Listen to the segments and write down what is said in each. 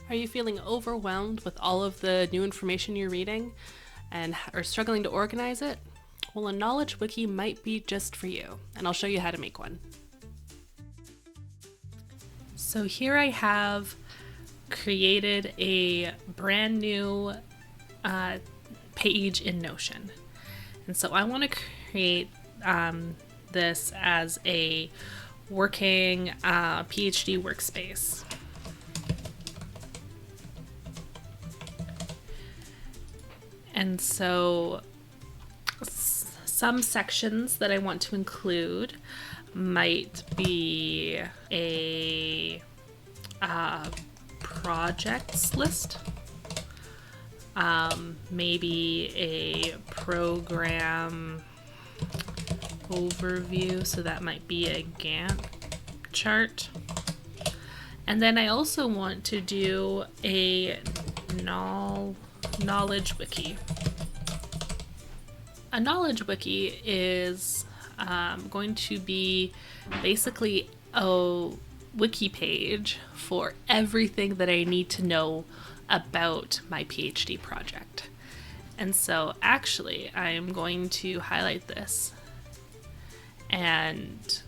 Are you feeling overwhelmed with all of the new information you're reading and are struggling to organize it? Well, a knowledge wiki might be just for you, and I'll show you how to make one. So here I have created a brand new page in Notion. And so I want to create this as a working PhD workspace. And so some sections that I want to include might be a projects list, maybe a program overview, so that might be a Gantt chart. And then I also want to do a knowledge wiki. A knowledge wiki is going to be basically a wiki page for everything that I need to know about my PhD project. And so actually I am going to highlight this and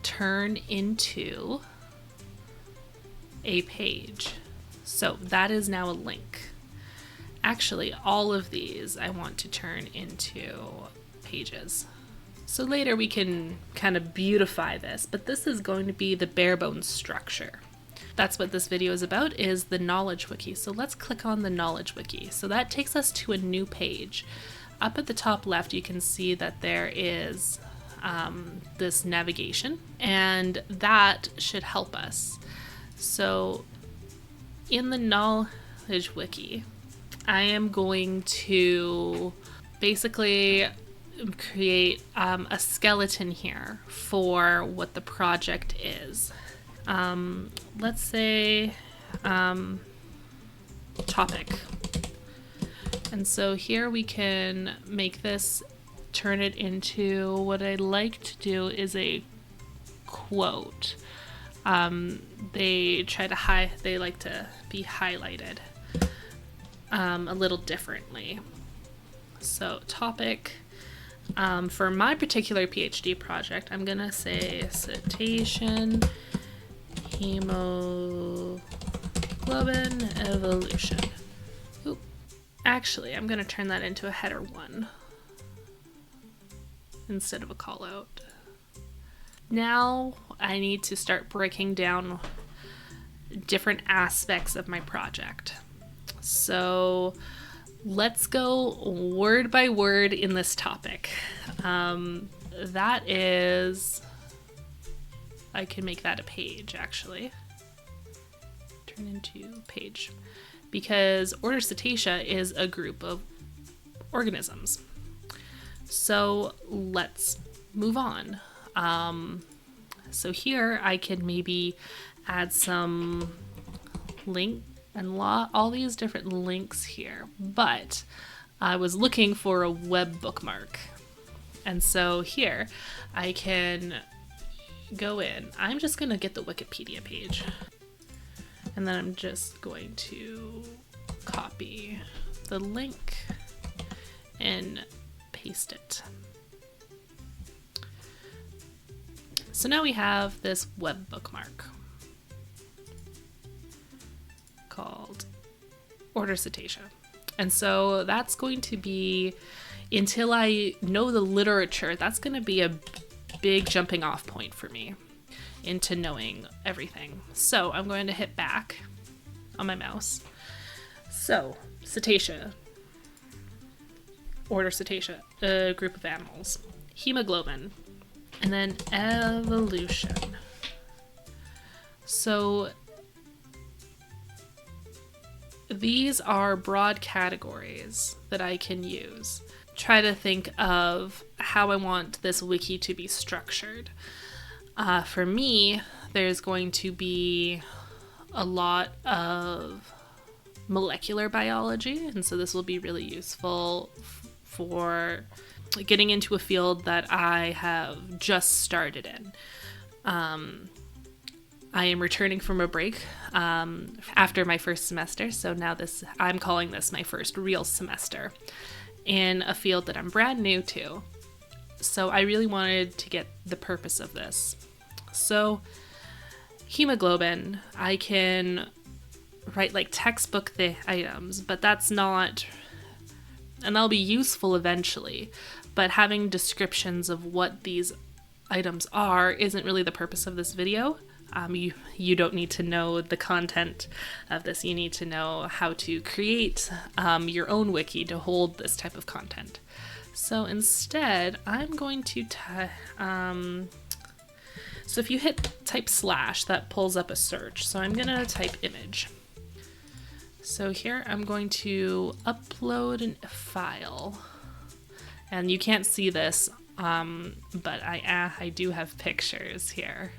turn into a page. So that is now a link. Actually, all of these I want to turn into pages. So later we can kind of beautify this, but this is going to be the bare bones structure. That's what this video is about, is the knowledge wiki. So let's click on the knowledge wiki. So that takes us to a new page. Up at the top left, you can see that there is this navigation, and that should help us. So in the knowledge wiki, I am going to basically create a skeleton here for what the project is. Let's say topic. And so here we can make this, turn it into, what I like to do is a quote. They like to be highlighted a little differently. So topic, for my particular PhD project, I'm gonna say cetacean hemoglobin evolution. Oop. Actually, I'm gonna turn that into a header 1 instead of a call out. Now I need to start breaking down different aspects of my project. So let's go word by word in this topic. That is, I can make that a page actually. Turn into page. Because Order Cetacea is a group of organisms. So let's move on. So here I can maybe add some link and all these different links here, but I was looking for a web bookmark. And so here I can go in. I'm just going to get the Wikipedia page. And then I'm just going to copy the link and paste it. So now we have this web bookmark called Order Cetacea. And so that's going to be, until I know the literature, that's going to be a big jumping off point for me into knowing everything. So I'm going to hit back on my mouse. So Cetacea, Order Cetacea, a group of animals. Hemoglobin, and then evolution. So these are broad categories that I can use. Try to think of how I want this wiki to be structured. For me, there's going to be a lot of molecular biology, and so this will be really useful for getting into a field that I have just started in. I am returning from a break after my first semester, so now I'm calling this my first real semester in a field that I'm brand new to. So I really wanted to get the purpose of this. So hemoglobin, I can write like textbook items, but that's not, and that'll be useful eventually, but having descriptions of what these items are isn't really the purpose of this video. You don't need to know the content of this. You need to know how to create your own wiki to hold this type of content. So instead, I'm going to so if you type / that pulls up a search. So I'm going to type image. So here I'm going to upload a file. And you can't see this, but I do have pictures here.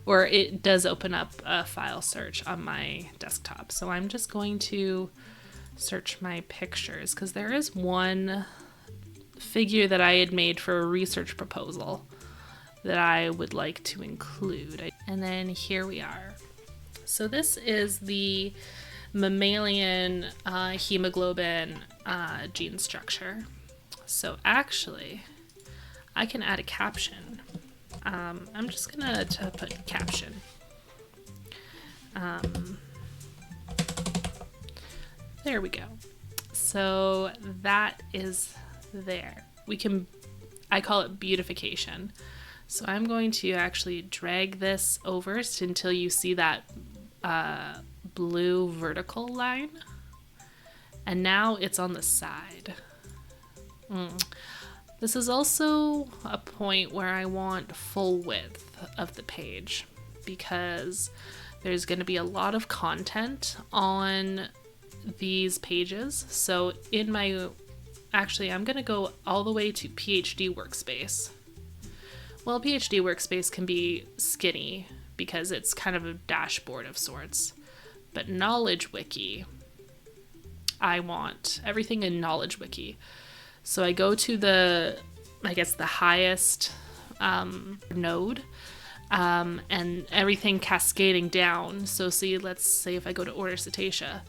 Or it does open up a file search on my desktop. So I'm just going to search my pictures because there is one figure that I had made for a research proposal that I would like to include. And then here we are. So this is the mammalian hemoglobin gene structure. So actually, I can add a caption. I'm just gonna put caption. There we go. So that is there. I call it beautification. So I'm going to actually drag this over until you see that blue vertical line. And now it's on the side. This is also a point where I want full width of the page because there's going to be a lot of content on these pages. So I'm going to go all the way to PhD workspace. Well, PhD workspace can be skinny because it's kind of a dashboard of sorts. But knowledge wiki, I want everything in knowledge wiki. So I go to the highest node and everything cascading down. So let's say if I go to order cetacea.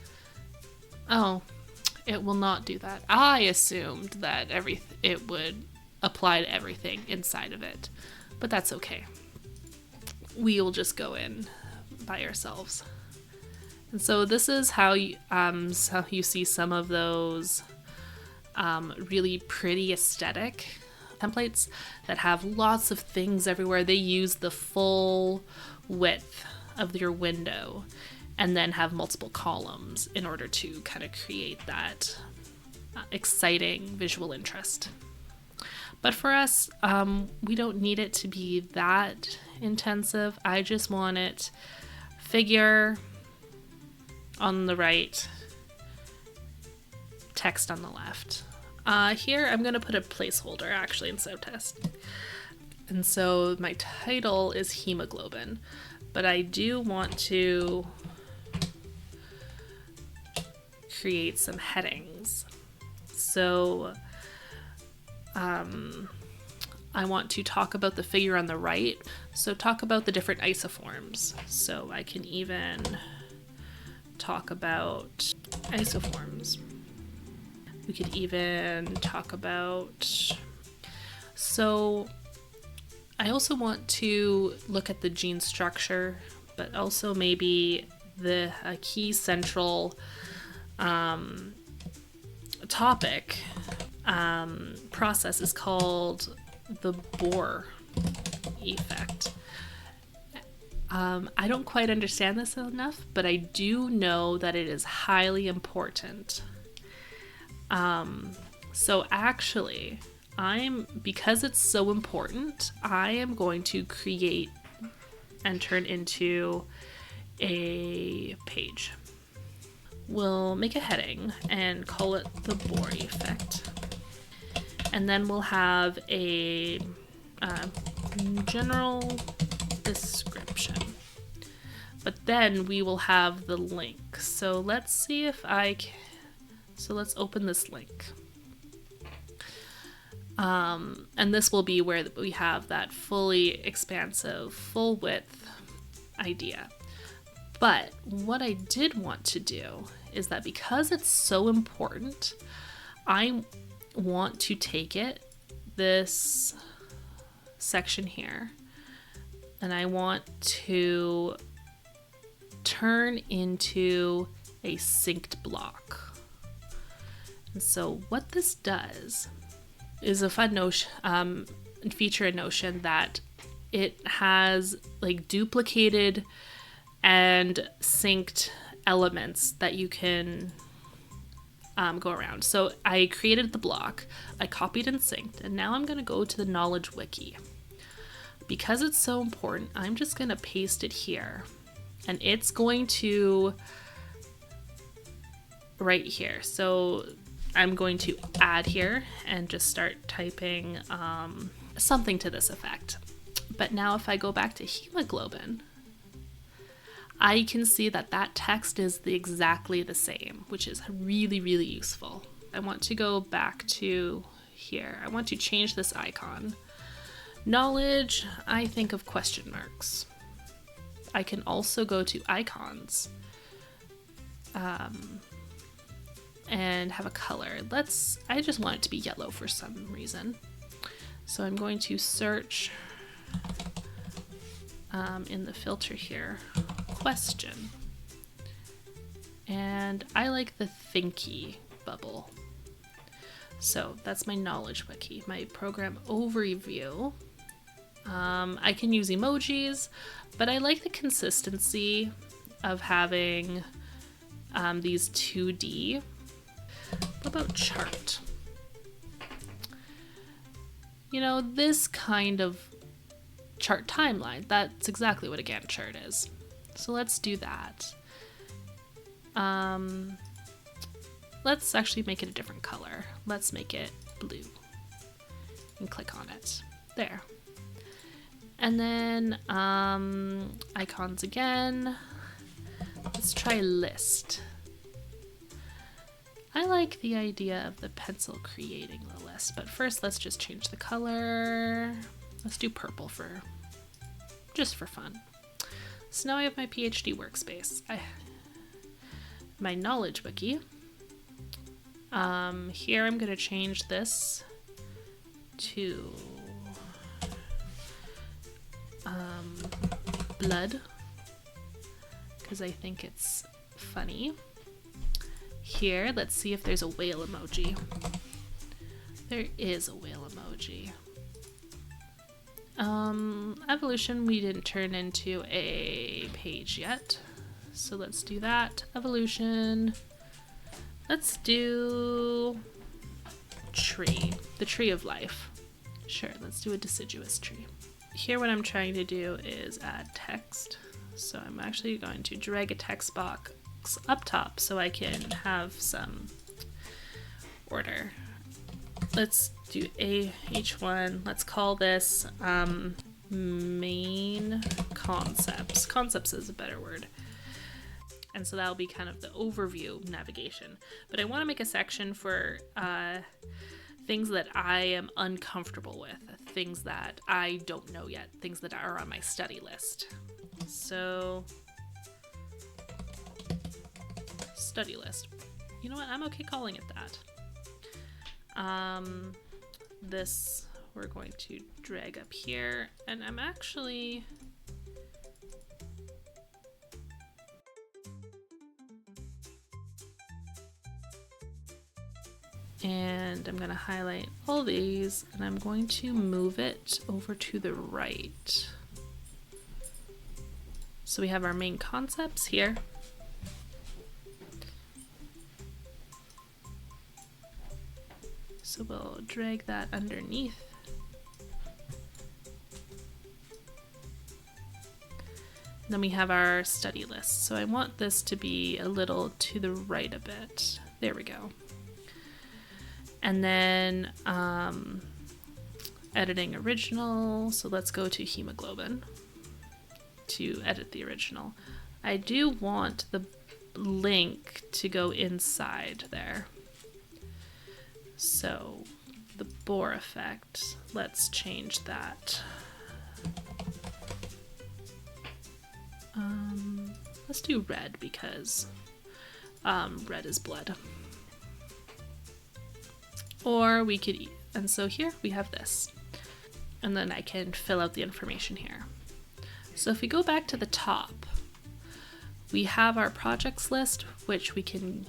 Oh, it will not do that. I assumed that it would apply to everything inside of it, but that's okay. We will just go in by ourselves. And so this is how you see some of those really pretty aesthetic templates that have lots of things everywhere. They use the full width of your window and then have multiple columns in order to kind of create that exciting visual interest. But for us, we don't need it to be that intensive. I just want it figure on the right, text on the left. Here I'm going to put a placeholder actually instead of test. And so my title is hemoglobin, but I do want to create some headings. So I want to talk about the figure on the right. So talk about the different isoforms. So I can even talk about isoforms. We could even talk about, so I also want to look at the gene structure, but also maybe a key central topic process is called the Bohr effect. I don't quite understand this enough, but I do know that it is highly important. So actually, because it's so important, I am going to create and turn into a page. We'll make a heading and call it the Bohr effect. And then we'll have a general description. But then we will have the link. So let's see if so let's open this link. And this will be where we have that fully expansive, full width idea. But what I did want to do is that because it's so important, I want to take this section here, and I want to turn into a synced block. And so what this does is a fun notion, feature in Notion that it has like duplicated and synced elements that you can go around. So I created the block, I copied and synced, and now I'm going to go to the knowledge wiki. Because it's so important, I'm just going to paste it here, and it's going to right here. So I'm going to add here and just start typing something to this effect. But now if I go back to hemoglobin, I can see that that text is exactly the same, which is really, really useful. I want to go back to here. I want to change this icon. Knowledge, I think of question marks. I can also go to icons and have a color. I just want it to be yellow for some reason. So I'm going to search in the filter here, question. And I like the thinky bubble. So that's my knowledge wiki, my program overview. I can use emojis, but I like the consistency of having these 2D. What about chart? You know, this kind of chart timeline, that's exactly what a Gantt chart is. So let's do that. Let's actually make it a different color. Let's make it blue and click on it. There. And then icons again. Let's try list. I like the idea of the pencil creating the list, but first let's just change the color. Let's do purple just for fun. So now I have my PhD workspace. My knowledge wiki. Here I'm going to change this to blood, because I think it's funny. Here, let's see if there's a whale emoji. There is a whale emoji. Evolution, we didn't turn into a page yet. So let's do that. Evolution. Let's do tree, the tree of life. Sure, let's do a deciduous tree. Here what I'm trying to do is add text. So I'm actually going to drag a text box up top so I can have some order. Let's do H1. Let's call this main concepts. Concepts is a better word. And so that'll be kind of the overview navigation. But I want to make a section for things that I am uncomfortable with, things that I don't know yet, things that are on my study list. So, study list. You know what? I'm okay calling it that. This we're going to drag up here, and I'm actually and I'm going to highlight all these, and I'm going to move it over to the right. So we have our main concepts here. So we'll drag that underneath. Then we have our study list. So I want this to be a little to the right a bit. There we go. And then editing original. So let's go to hemoglobin to edit the original. I do want the link to go inside there. So the Bohr effect, let's change that. Let's do red because red is blood. Or we could, and so here we have this. And then I can fill out the information here. So if we go back to the top, we have our projects list, which we can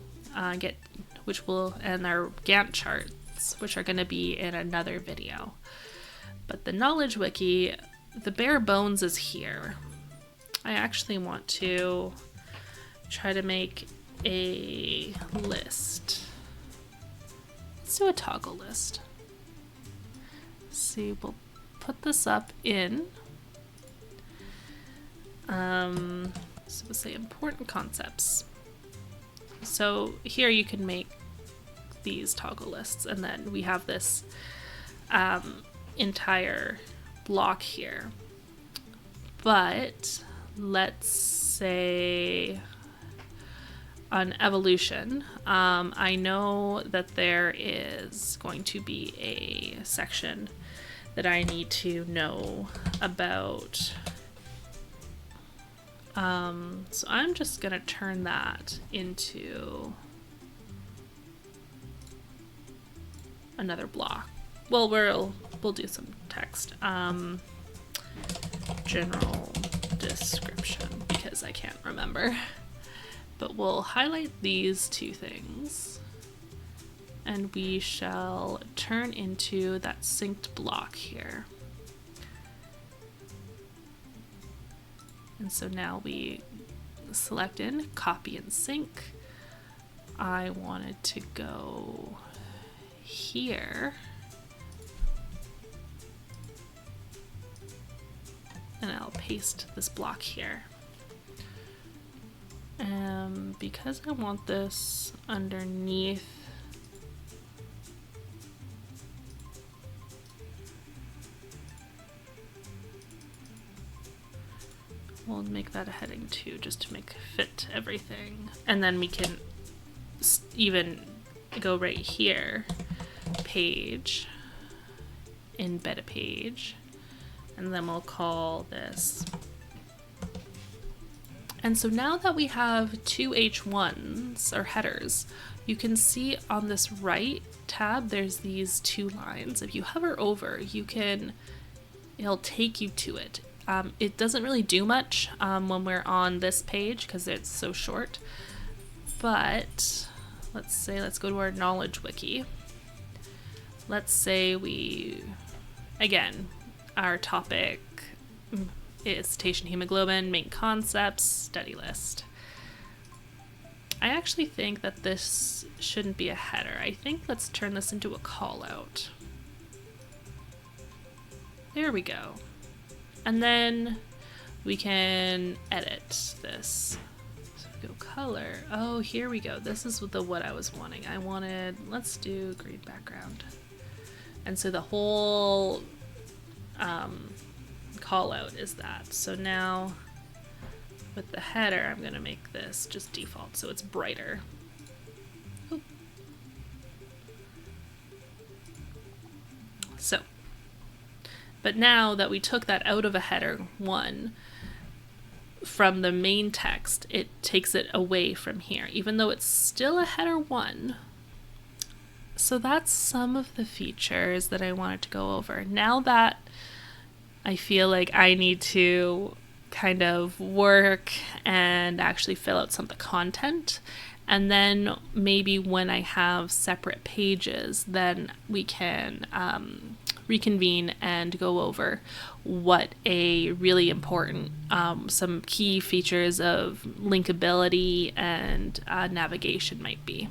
get, which will, and our Gantt charts, which are going to be in another video. But the knowledge wiki, the bare bones is here. I actually want to try to make a list. Let's do a toggle list. See, we'll put this up in, so we'll say important concepts. So here you can make these toggle lists, and then we have this entire block here. But let's say on evolution, I know that there is going to be a section that I need to know about. So I'm just gonna turn that into another block. Well, we'll do some text. General description, because I can't remember. But we'll highlight these two things, and we shall turn into that synced block here. And so now we select in, copy and sync. I wanted to go here. And I'll paste this block here. Because I want this underneath we'll make that a heading too, just to make fit everything. And then we can even go right here, page, embed a page, and then we'll call this. And so now that we have two H1s, or headers, you can see on this right tab, there's these two lines. If you hover over, it'll take you to it. It doesn't really do much when we're on this page because it's so short. But let's go to our knowledge wiki. Let's say again, our topic is cetacean hemoglobin, main concepts, study list. I actually think that this shouldn't be a header. I think let's turn this into a call out. There we go. And then we can edit this. So we go color. Oh, here we go. This is what I was wanting. Let's do green background. And so the whole call out is that. So now with the header, I'm gonna make this just default so it's brighter. Oop. So, but now that we took that out of a header 1 from the main text, it takes it away from here, even though it's still a header 1. So that's some of the features that I wanted to go over. Now that I feel like I need to kind of work and actually fill out some of the content, and then maybe when I have separate pages, then we can reconvene and go over what a really important, some key features of linkability and navigation might be.